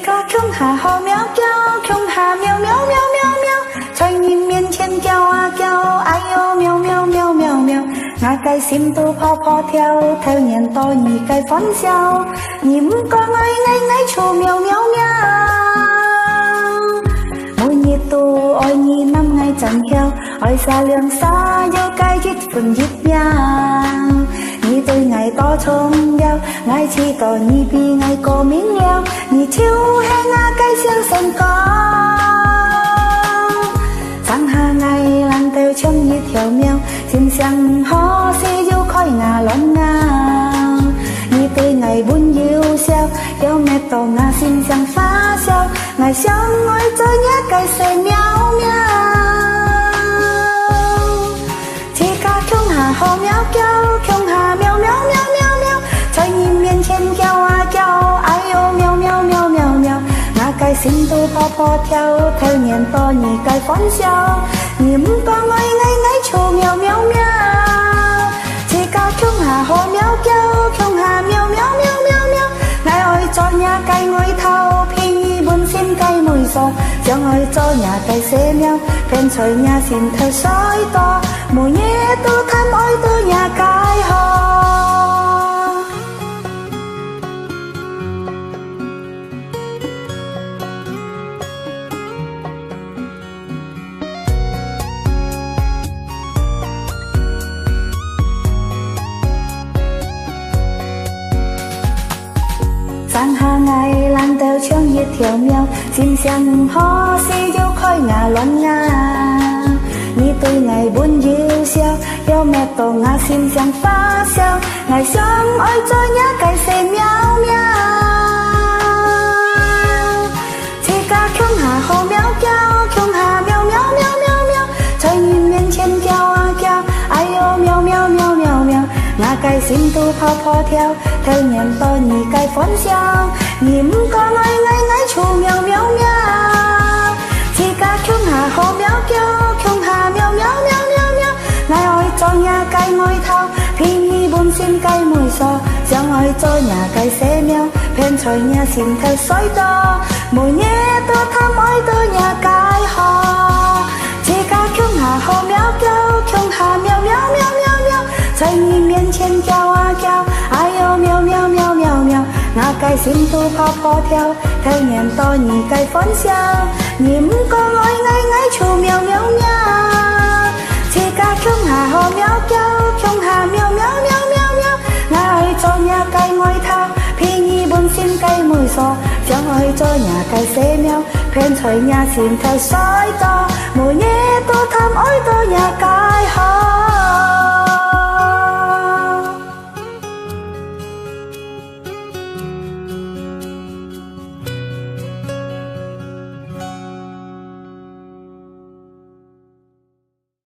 个穷哈好喵叫，穷哈喵喵喵喵喵，在你面前叫啊叫，哎呦喵喵喵喵喵，我嘅心都跑跑跳，头年多你嘅歡笑，你唔講愛吵喵喵喵，每日都愛你諗愛真巧，愛撒兩撒又計一分一秒。你對愛多重要，愛知道你比愛過明了，你就係我嘅小身高。上下愛爛到像一條苗，心想唔可惜要開牙亂咬。你對愛溫柔笑，有咩到我心上發燒，愛想愛做一個細喵喵。這個窮下好喵叫，窮下喵喵喵喵喵，在你面前叫啊叫，哎呦喵喵喵喵喵，我嘅心都跑跑跳，頭年多你嘅歡笑，你唔講愛吵喵喵喵，這個窮下好喵叫，窮下喵喵喵喵喵，愛做呀計愛頭，便宜本先計梅數，想愛做呀計寫喵，偏隨呀心頭水多，每夜都貪愛到呀計好。上下愛爛到像一條苗，心想唔可惜要開牙亂咬。你對愛溫柔笑，有咩到我心上發燒，愛想愛做一個細喵喵。這個窮下好喵叫，窮下喵喵喵喵喵，在你面前叫啊叫，哎呦喵喵喵喵喵，我嘅心都跑跑跳，頭年多你嘅歡笑，你唔講愛吵喵喵喵，這個窮下好喵叫，窮下喵喵喵喵喵，愛做呀計愛頭，便宜本先計梅數，想愛做呀計寫喵，偏隨呀心頭水多，每夜都貪愛到呀計好，這個窮下好喵叫，窮下喵喵喵喵喵，在你面前叫啊叫，哎呦喵喵喵喵喵，我嘅心都跑跑跳，頭年多你嘅歡笑，你唔講愛吵喵喵喵，這個窮下好喵叫，窮下喵喵喵喵喵，愛做呀計愛頭，便宜本先計梅數，想愛做呀計寫喵，偏隨呀心頭水多，每夜都貪愛到